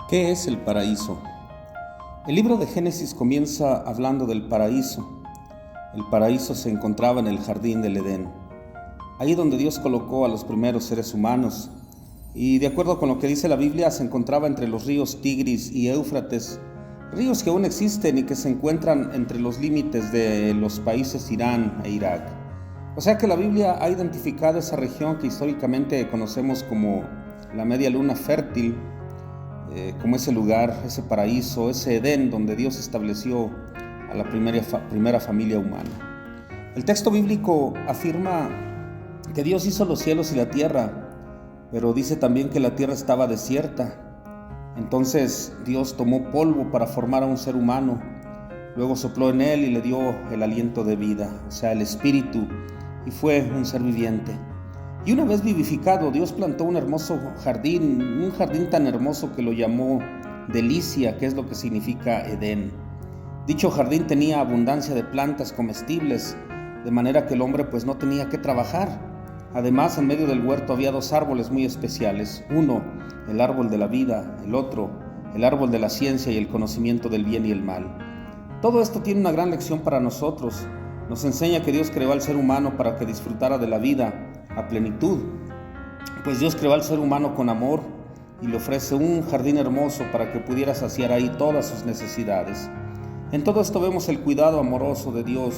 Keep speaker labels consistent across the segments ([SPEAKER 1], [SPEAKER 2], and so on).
[SPEAKER 1] ¿Qué es el paraíso? El libro de Génesis comienza hablando del paraíso. El paraíso se encontraba en el jardín del Edén, ahí donde Dios colocó a los primeros seres humanos. Y de acuerdo con lo que dice la Biblia, se encontraba entre los ríos Tigris y Éufrates, ríos que aún existen y que se encuentran entre los límites de los países Irán e Irak. O sea que la Biblia ha identificado esa región que históricamente conocemos como la media luna fértil, como ese lugar, ese paraíso, ese Edén donde Dios estableció a la primera familia humana. El texto bíblico afirma que Dios hizo los cielos y la tierra, pero dice también que la tierra estaba desierta. Entonces Dios tomó polvo para formar a un ser humano, luego sopló en él y le dio el aliento de vida, o sea, el espíritu, y fue un ser viviente. Y una vez vivificado, Dios plantó un hermoso jardín, un jardín tan hermoso que lo llamó delicia, que es lo que significa Edén. Dicho jardín tenía abundancia de plantas comestibles, de manera que el hombre pues no tenía que trabajar. Además, en medio del huerto había dos árboles muy especiales. Uno, el árbol de la vida, el otro, el árbol de la ciencia y el conocimiento del bien y el mal. Todo esto tiene una gran lección para nosotros. Nos enseña que Dios creó al ser humano para que disfrutara de la vida a plenitud, pues Dios creó al ser humano con amor y le ofrece un jardín hermoso para que pudiera saciar ahí todas sus necesidades. En todo esto vemos el cuidado amoroso de Dios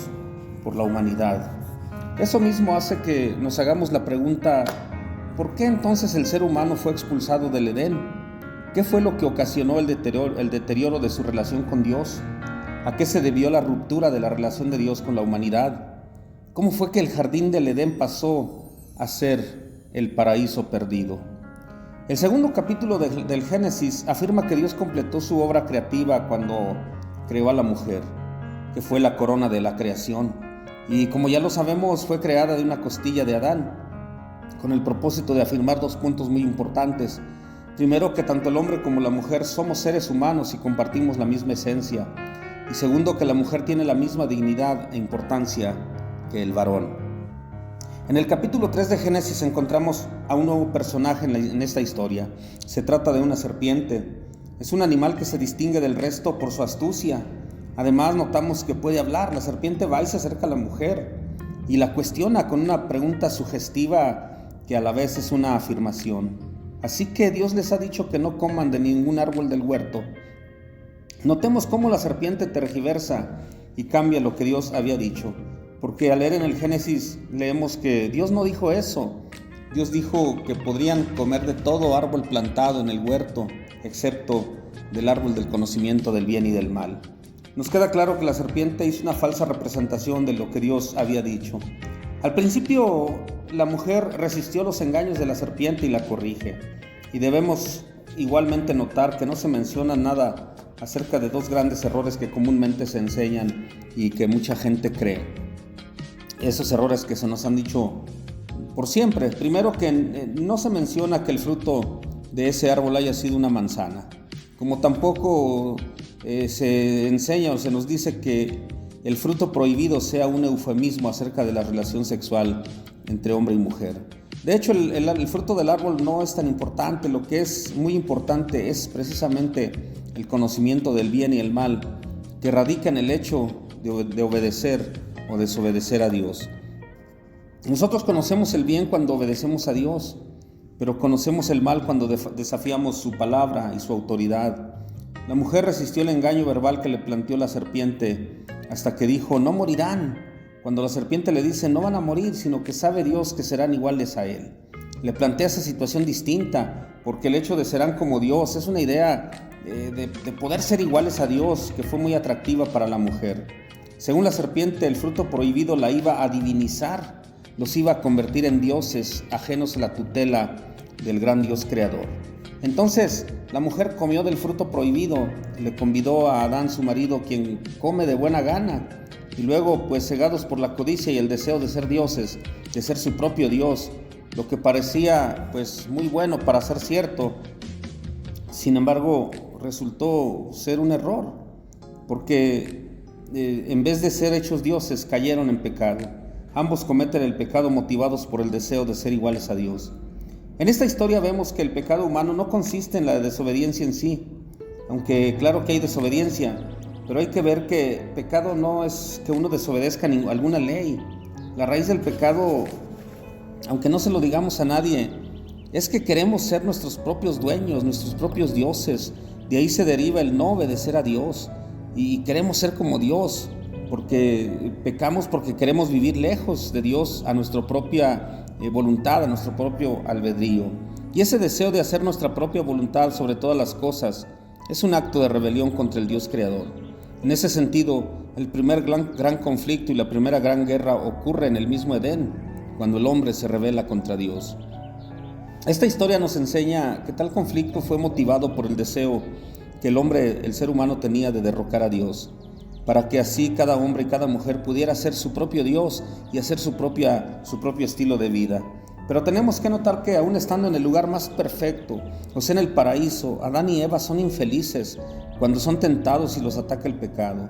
[SPEAKER 1] por la humanidad. Eso mismo hace que nos hagamos la pregunta: ¿por qué entonces el ser humano fue expulsado del Edén? ¿Qué fue lo que ocasionó el deterioro de su relación con Dios? ¿A qué se debió la ruptura de la relación de Dios con la humanidad? ¿Cómo fue que el jardín del Edén pasó a ser el paraíso perdido? El segundo capítulo del Génesis afirma que Dios completó su obra creativa cuando creó a la mujer, que fue la corona de la creación. Y como ya lo sabemos, fue creada de una costilla de Adán, con el propósito de afirmar dos puntos muy importantes. Primero, que tanto el hombre como la mujer somos seres humanos y compartimos la misma esencia. Y segundo, que la mujer tiene la misma dignidad e importancia que el varón. En el capítulo 3 de Génesis encontramos a un nuevo personaje en esta historia. Se trata de una serpiente. Es un animal que se distingue del resto por su astucia. Además, notamos que puede hablar. La serpiente va y se acerca a la mujer y la cuestiona con una pregunta sugestiva que a la vez es una afirmación. Así que Dios les ha dicho que no coman de ningún árbol del huerto. Notemos cómo la serpiente tergiversa y cambia lo que Dios había dicho. Porque al leer en el Génesis leemos que Dios no dijo eso. Dios dijo que podrían comer de todo árbol plantado en el huerto, excepto del árbol del conocimiento del bien y del mal. Nos queda claro que la serpiente hizo una falsa representación de lo que Dios había dicho. Al principio, la mujer resistió los engaños de la serpiente y la corrige. Y debemos igualmente notar que no se menciona nada acerca de dos grandes errores que comúnmente se enseñan y que mucha gente cree. Esos errores que se nos han dicho por siempre. Primero, que no se menciona que el fruto de ese árbol haya sido una manzana, como tampoco se enseña o se nos dice que el fruto prohibido sea un eufemismo acerca de la relación sexual entre hombre y mujer. De hecho, el fruto del árbol no es tan importante. Lo que es muy importante es precisamente el conocimiento del bien y el mal, que radica en el hecho de obedecer o desobedecer a Dios. Nosotros conocemos el bien cuando obedecemos a Dios, pero conocemos el mal cuando desafiamos su palabra y su autoridad. La mujer resistió el engaño verbal que le planteó la serpiente hasta que dijo: no morirán. Cuando la serpiente le dice: no van a morir, sino que sabe Dios que serán iguales a Él. Le plantea esa situación distinta, porque el hecho de serán como Dios es una idea de poder ser iguales a Dios que fue muy atractiva para la mujer. Según la serpiente, el fruto prohibido la iba a divinizar, los iba a convertir en dioses ajenos a la tutela del gran Dios creador. Entonces, la mujer comió del fruto prohibido, le convidó a Adán, su marido, quien come de buena gana, y luego, pues cegados por la codicia y el deseo de ser dioses, de ser su propio Dios, lo que parecía pues muy bueno para ser cierto, sin embargo, resultó ser un error, porque en vez de ser hechos dioses, cayeron en pecado. Ambos cometen el pecado motivados por el deseo de ser iguales a Dios. En esta historia vemos que el pecado humano no consiste en la desobediencia en sí, aunque claro que hay desobediencia, pero hay que ver que pecado no es que uno desobedezca alguna ley. La raíz del pecado, aunque no se lo digamos a nadie, es que queremos ser nuestros propios dueños, nuestros propios dioses. De ahí se deriva el no obedecer a Dios y queremos ser como Dios, porque pecamos porque queremos vivir lejos de Dios a nuestra propia voluntad, a nuestro propio albedrío. Y ese deseo de hacer nuestra propia voluntad sobre todas las cosas es un acto de rebelión contra el Dios creador. En ese sentido, el primer gran conflicto y la primera gran guerra ocurre en el mismo Edén, cuando el hombre se rebela contra Dios. Esta historia nos enseña que tal conflicto fue motivado por el deseo que el ser humano tenía de derrocar a Dios, para que así cada hombre y cada mujer pudiera ser su propio Dios y hacer su propio estilo de vida. Pero tenemos que notar que aún estando en el lugar más perfecto, o sea en el paraíso, Adán y Eva son infelices cuando son tentados y los ataca el pecado.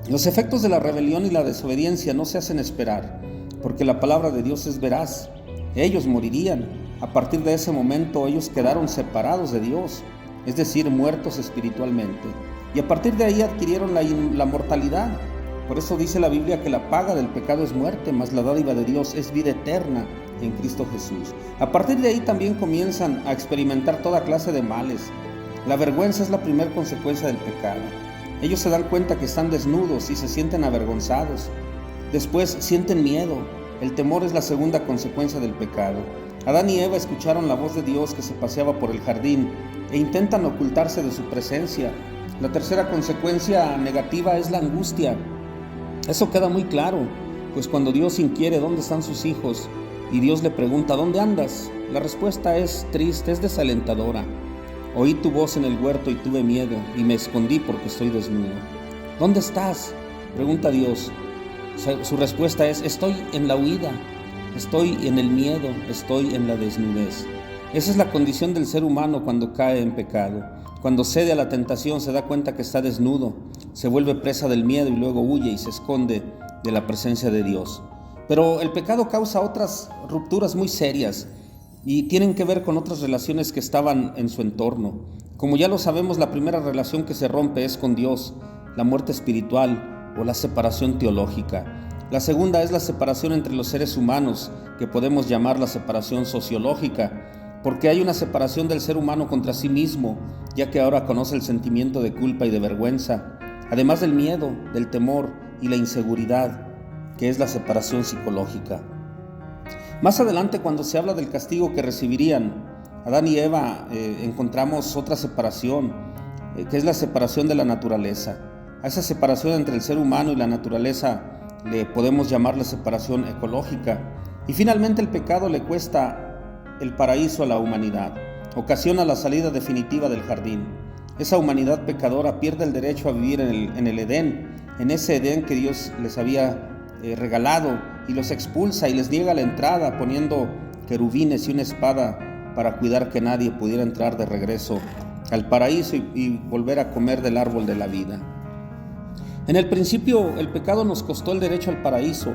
[SPEAKER 1] Los efectos de la rebelión y la desobediencia no se hacen esperar, porque la palabra de Dios es veraz. Ellos morirían. A partir de ese momento ellos quedaron separados de Dios, es decir, muertos espiritualmente. Y a partir de ahí adquirieron la mortalidad. Por eso dice la Biblia que la paga del pecado es muerte, mas la dádiva de Dios es vida eterna en Cristo Jesús. A partir de ahí también comienzan a experimentar toda clase de males. La vergüenza es la primera consecuencia del pecado. Ellos se dan cuenta que están desnudos y se sienten avergonzados. Después sienten miedo. El temor es la segunda consecuencia del pecado. Adán y Eva escucharon la voz de Dios que se paseaba por el jardín e intentan ocultarse de su presencia. La tercera consecuencia negativa es la angustia. Eso queda muy claro, pues cuando Dios inquiere dónde están sus hijos y Dios le pregunta ¿dónde andas?, la respuesta es triste, es desalentadora. Oí tu voz en el huerto y tuve miedo y me escondí porque estoy desnudo. ¿Dónde estás?, pregunta Dios. Su respuesta es: estoy en la huida, estoy en el miedo, estoy en la desnudez. Esa es la condición del ser humano cuando cae en pecado. Cuando cede a la tentación se da cuenta que está desnudo, se vuelve presa del miedo y luego huye y se esconde de la presencia de Dios. Pero el pecado causa otras rupturas muy serias y tienen que ver con otras relaciones que estaban en su entorno. Como ya lo sabemos, la primera relación que se rompe es con Dios, la muerte espiritual o la separación teológica. La segunda es la separación entre los seres humanos, que podemos llamar la separación sociológica, porque hay una separación del ser humano contra sí mismo, ya que ahora conoce el sentimiento de culpa y de vergüenza, además del miedo, del temor y la inseguridad, que es la separación psicológica. Más adelante, cuando se habla del castigo que recibirían Adán y Eva, encontramos otra separación, que es la separación de la naturaleza. A esa separación entre el ser humano y la naturaleza le podemos llamar la separación ecológica. Y finalmente el pecado le cuesta el paraíso a la humanidad, ocasiona la salida definitiva del jardín. Esa humanidad pecadora pierde el derecho a vivir en el Edén, en ese Edén que Dios les había regalado, y los expulsa y les niega la entrada, poniendo querubines y una espada para cuidar que nadie pudiera entrar de regreso al paraíso y volver a comer del árbol de la vida. En el principio el pecado nos costó el derecho al paraíso,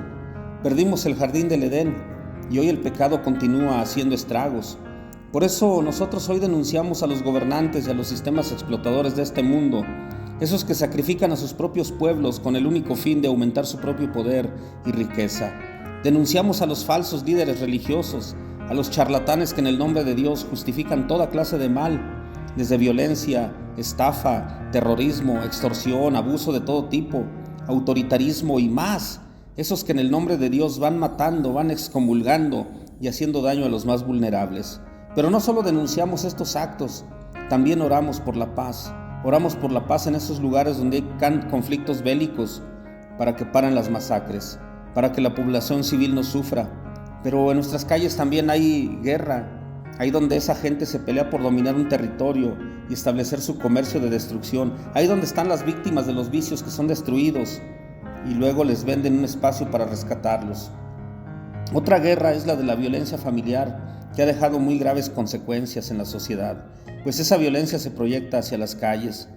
[SPEAKER 1] perdimos el jardín del Edén y hoy el pecado continúa haciendo estragos. Por eso nosotros hoy denunciamos a los gobernantes y a los sistemas explotadores de este mundo, esos que sacrifican a sus propios pueblos con el único fin de aumentar su propio poder y riqueza. Denunciamos a los falsos líderes religiosos, a los charlatanes que en el nombre de Dios justifican toda clase de mal, desde violencia, estafa, terrorismo, extorsión, abuso de todo tipo, autoritarismo y más. Esos que en el nombre de Dios van matando, van excomulgando y haciendo daño a los más vulnerables. Pero no solo denunciamos estos actos, también oramos por la paz. Oramos por la paz en esos lugares donde hay conflictos bélicos, para que paren las masacres, para que la población civil no sufra. Pero en nuestras calles también hay guerra, ahí donde esa gente se pelea por dominar un territorio y establecer su comercio de destrucción. Ahí donde están las víctimas de los vicios que son destruidos y luego les venden un espacio para rescatarlos. Otra guerra es la de la violencia familiar, que ha dejado muy graves consecuencias en la sociedad, pues esa violencia se proyecta hacia las calles.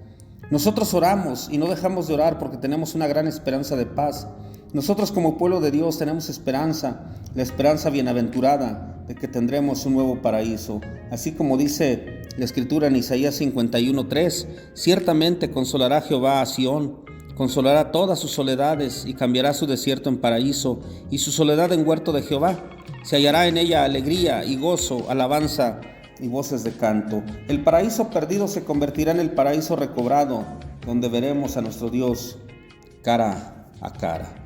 [SPEAKER 1] Nosotros oramos y no dejamos de orar porque tenemos una gran esperanza de paz. Nosotros como pueblo de Dios tenemos esperanza, la esperanza bienaventurada de que tendremos un nuevo paraíso. Así como dice La escritura en Isaías 51:3: ciertamente consolará Jehová a Sión, consolará todas sus soledades y cambiará su desierto en paraíso y su soledad en huerto de Jehová. Se hallará en ella alegría y gozo, alabanza y voces de canto. El paraíso perdido se convertirá en el paraíso recobrado, donde veremos a nuestro Dios cara a cara.